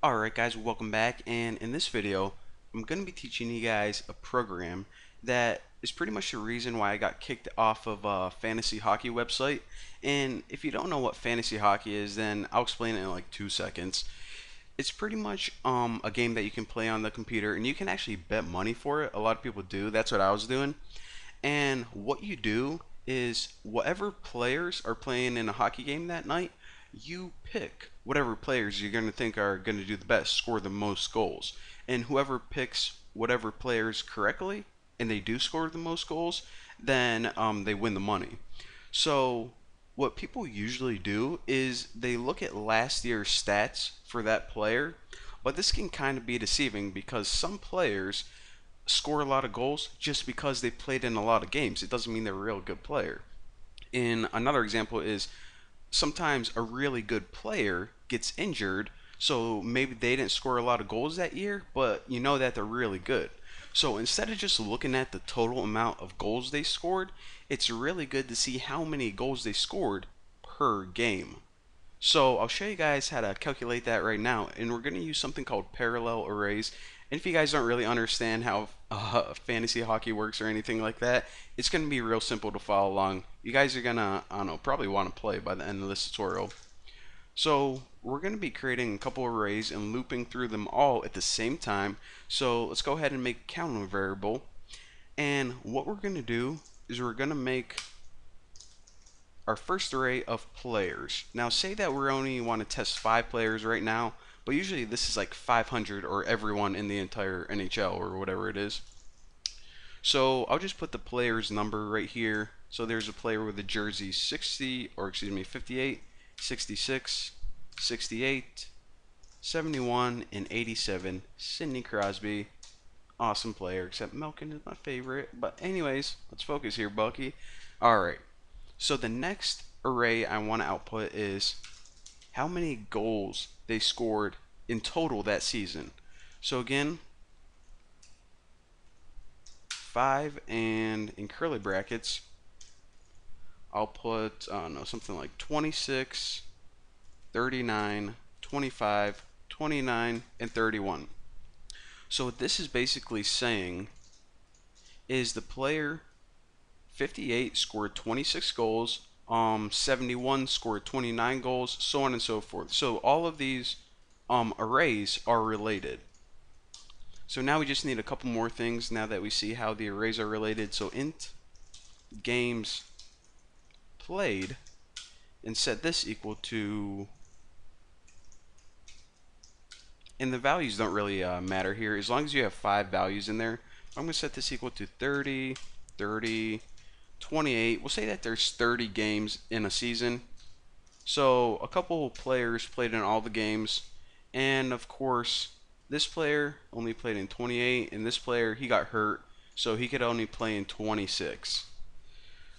Alright guys, welcome back, and in this video I'm going to be teaching you guys a program that is pretty much the reason why I got kicked off of a fantasy hockey website. And if you don't know what fantasy hockey is, then I'll explain it in like 2 seconds. It's pretty much a game that you can play on the computer, and you can actually bet money for it. A lot of people do. That's what I was doing. And what you do is whatever players are playing in a hockey game that night, you pick whatever players you're going to think are going to do the best, score the most goals. And whoever picks whatever players correctly and they do score the most goals, then they win the money. So what people usually do is they look at last year's stats for that player, but this can kind of be deceiving because some players score a lot of goals just because they played in a lot of games. It doesn't mean they're a real good player. In another example is sometimes a really good player gets injured, so maybe they didn't score a lot of goals that year, but you know that they're really good. So instead of just looking at the total amount of goals they scored, it's really good to see how many goals they scored per game. So I'll show you guys how to calculate that right now, and we're going to use something called parallel arrays. And if you guys don't really understand how fantasy hockey works or anything like that, it's going to be real simple to follow along. You guys are going to, I don't know, probably want to play by the end of this tutorial. So we're going to be creating a couple arrays and looping through them all at the same time. So let's go ahead and make a counter variable. And what we're going to do is we're going to make our first array of players. Now say that we only want to test 5 players right now, but usually this is like 500 or everyone in the entire NHL or whatever it is. So I'll just put the player's number right here. So there's a player with a jersey 60, or excuse me, 58, 66, 68, 71, and 87. Sidney Crosby. Awesome player, except Malkin is my favorite. But anyways, let's focus here, Bucky. Alright. So the next array I want to output is how many goals they scored in total that season. So again, 5, and in curly brackets I'll put, I don't know, something like 26, 39, 25, 29, and 31. So what this is basically saying is the player 58 scored 26 goals, 71 scored 29 goals, so on and so forth. So all of these arrays are related. So now we just need a couple more things now that we see how the arrays are related. So int games played, and set this equal to, and the values don't really matter here as long as you have 5 values in there. I'm going to set this equal to 30, 30, 28. We'll say that there's 30 games in a season. So a couple players played in all the games, and of course this player only played in 28, and this player, he got hurt, so he could only play in 26.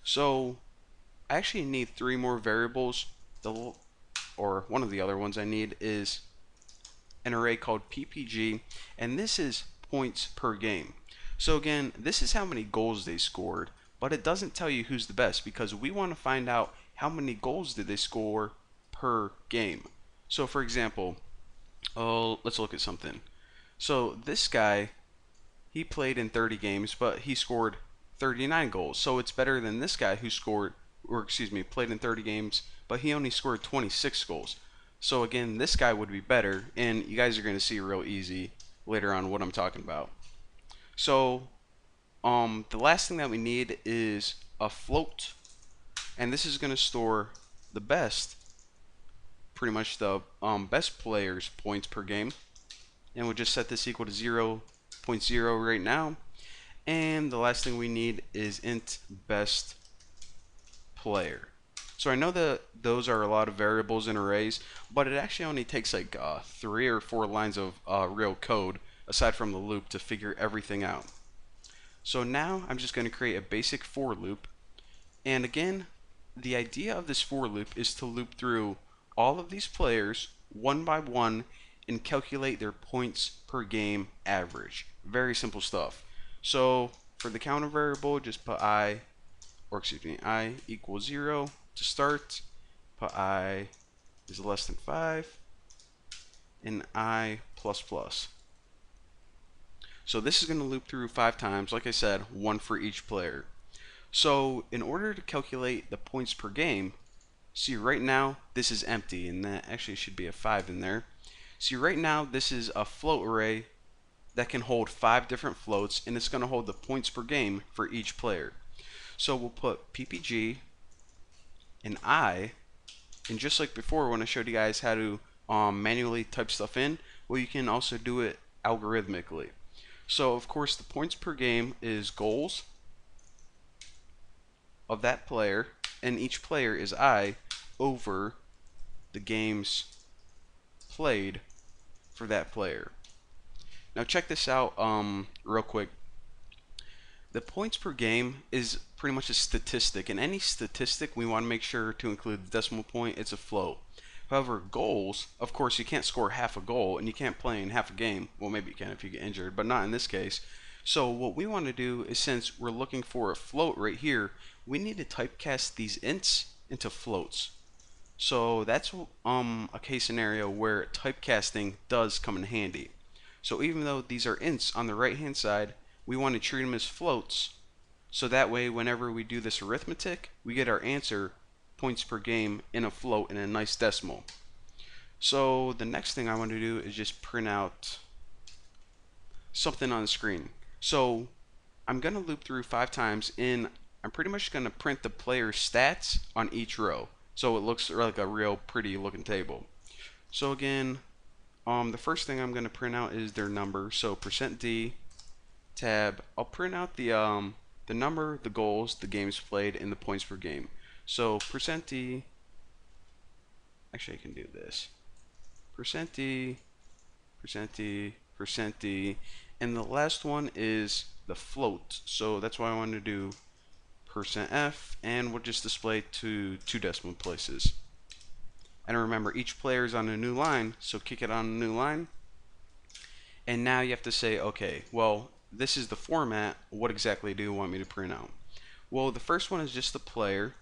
So I actually need 3 more variables. Or one of the other ones I need is an array called PPG, and this is points per game. So again, this is how many goals they scored, but it doesn't tell you who's the best because we want to find out how many goals did they score per game. So for example, let's look at something. So this guy, he played in 30 games, but he scored 39 goals. So it's better than this guy who scored, or excuse me, played in 30 games, but he only scored 26 goals. So again, this guy would be better, and you guys are going to see real easy later on what I'm talking about. So the last thing that we need is a float, and this is going to store the best, pretty much the best players' points per game, and we'll just set this equal to 0.0 right now. And the last thing we need is int best player. So I know that those are a lot of variables in arrays, but it actually only takes like 3 or 4 lines of real code aside from the loop to figure everything out. So now I'm just going to create a basic for loop, and again, the idea of this for loop is to loop through all of these players one by one and calculate their points per game average. Very simple stuff. So for the counter variable, just put I equals 0 to start, put I is less than 5, and I plus plus. So this is going to loop through 5 times, like I said, 1 for each player. So in order to calculate the points per game, see right now this is empty, and that actually should be a 5 in there. See right now this is a float array that can hold 5 different floats, and it's going to hold the points per game for each player. So we'll put PPG and I, and just like before when I showed you guys how to manually type stuff in, well, you can also do it algorithmically. So of course the points per game is goals of that player, and each player is I over the games played for that player. Now check this out real quick. The points per game is pretty much a statistic, and any statistic we want to make sure to include the decimal point. It's a float. However, goals, of course, you can't score half a goal, and you can't play in half a game. Well, maybe you can if you get injured, but not in this case. So what we want to do is, since we're looking for a float right here, we need to typecast these ints into floats. So that's a case scenario where typecasting does come in handy. So even though these are ints on the right hand side, we want to treat them as floats, so that way whenever we do this arithmetic, we get our answer points per game in a float in a nice decimal. So the next thing I want to do is just print out something on the screen. So I'm going to loop through 5 times, and I'm pretty much going to print the player's stats on each row, so it looks like a real pretty looking table. So again, the first thing I'm going to print out is their number. So %D tab, I'll print out the number, the goals, the games played, and the points per game. So %D, actually I can do this. %D, %D, %D, and the last one is the float. So that's why I want to do %F, and we'll just display to 2 decimal places. And remember, each player is on a new line, so kick it on a new line. And now you have to say, okay, well, this is the format. What exactly do you want me to print out? Well, the first one is just the player.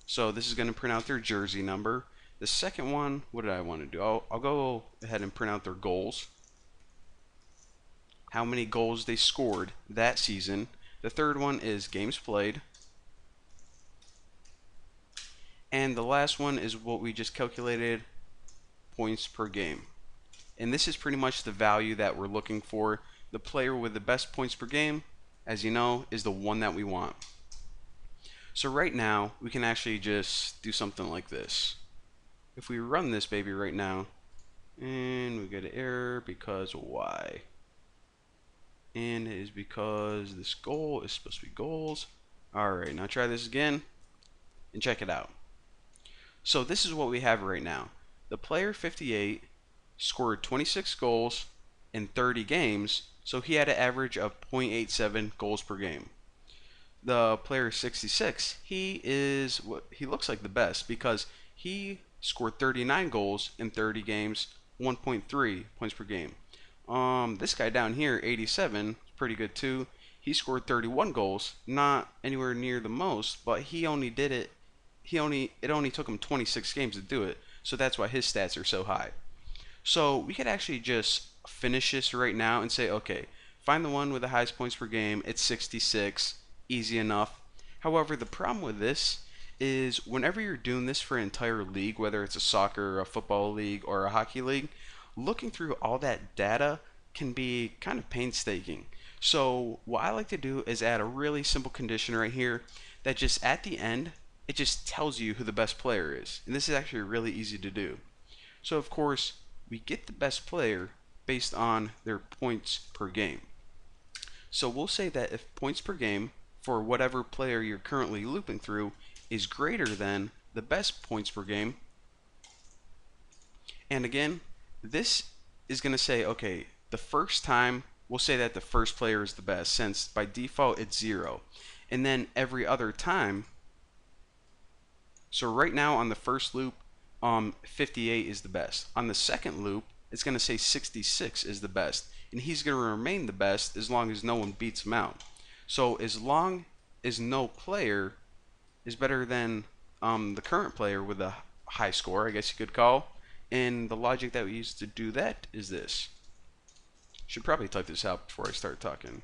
So this is going to print out their jersey number. The second one, what did I want to do? I'll go ahead and print out their goals. How many goals they scored that season. The third one is games played. And the last one is what we just calculated, points per game. And this is pretty much the value that we're looking for. The player with the best points per game, as you know, is the one that we want. So right now, we can actually just do something like this. If we run this baby right now, and we get an error because why? And it is because this goal is supposed to be goals. Alright, now try this again, and check it out. So this is what we have right now. The player 58 scored 26 goals in 30 games, so he had an average of 0.87 goals per game. The player 66, he looks like the best because he scored 39 goals in 30 games, 1.3 points per game. This guy down here, 87, pretty good too. He scored 31 goals, not anywhere near the most, but it only took him 26 games to do it, so that's why his stats are so high. So we could actually just finish this right now and say, okay, find the one with the highest points per game. It's 66, easy enough. However, the problem with this is whenever you're doing this for an entire league, whether it's a soccer, a football league, or a hockey league, looking through all that data can be kind of painstaking. So what I like to do is add a really simple condition right here that just at the end, it just tells you who the best player is. And this is actually really easy to do. So of course, we get the best player based on their points per game. So we'll say that if points per game for whatever player you're currently looping through is greater than the best points per game, and again, this is going to say, okay, the first time, we'll say that the first player is the best, since by default it's 0. And then every other time, so right now on the first loop, 58 is the best. On the second loop, it's going to say 66 is the best. And he's going to remain the best as long as no one beats him out. So as long as no player is better than the current player with a high score, I guess you could call, And the logic that we use to do that is this. Should probably type this out before I start talking.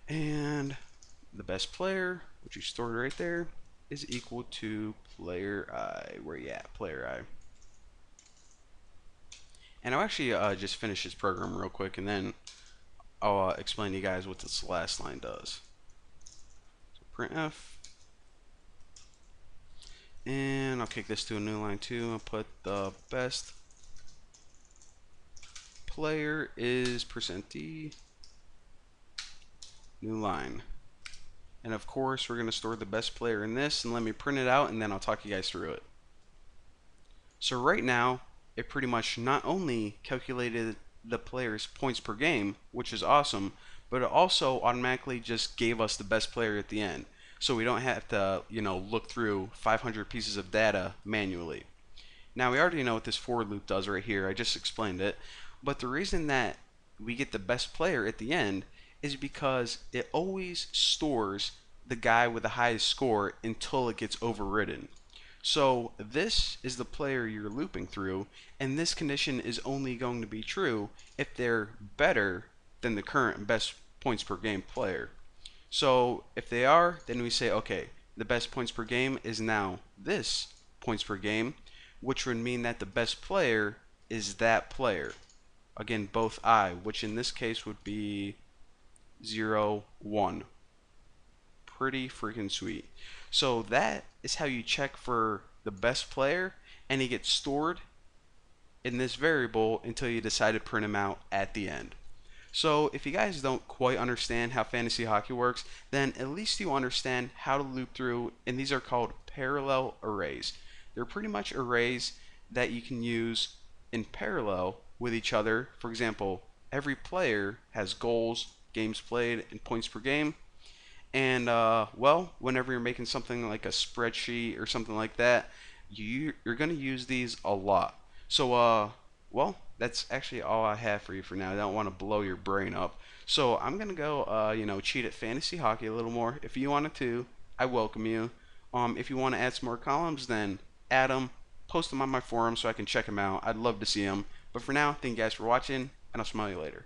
And the best player, which you stored right there, is equal to player I. Where you at, player I? And I'll actually just finish this program real quick, and then I'll explain to you guys what this last line does. So printf, and I'll kick this to a new line too. I'll put the best player is %d, new line. And of course, we're going to store the best player in this, and let me print it out, and then I'll talk you guys through it. So right now, it pretty much not only calculated the player's points per game, which is awesome, but it also automatically just gave us the best player at the end. So we don't have to, look through 500 pieces of data manually. Now we already know what this for loop does right here. I just explained it. But the reason that we get the best player at the end is because it always stores the guy with the highest score until it gets overridden. So this is the player you're looping through, and this condition is only going to be true if they're better than the current best points per game player. So if they are, then we say, okay, the best points per game is now this points per game, which would mean that the best player is that player. Again, both I, which in this case would be 0, 1. Pretty freaking sweet. So that is how you check for the best player, and he gets stored in this variable until you decide to print him out at the end. So if you guys don't quite understand how fantasy hockey works, then at least you understand how to loop through, and these are called parallel arrays. They're pretty much arrays that you can use in parallel with each other. For example, every player has goals, games played, and points per game. And well, whenever you're making something like a spreadsheet or something like that, you're going to use these a lot. So well, that's actually all I have for you for now. I don't want to blow your brain up. So I'm going to go cheat at fantasy hockey a little more. If you wanted to, I welcome you. If you want to add some more columns, then add them, post them on my forum so I can check them out. I'd love to see them. But for now, thank you guys for watching, and I'll smile you later.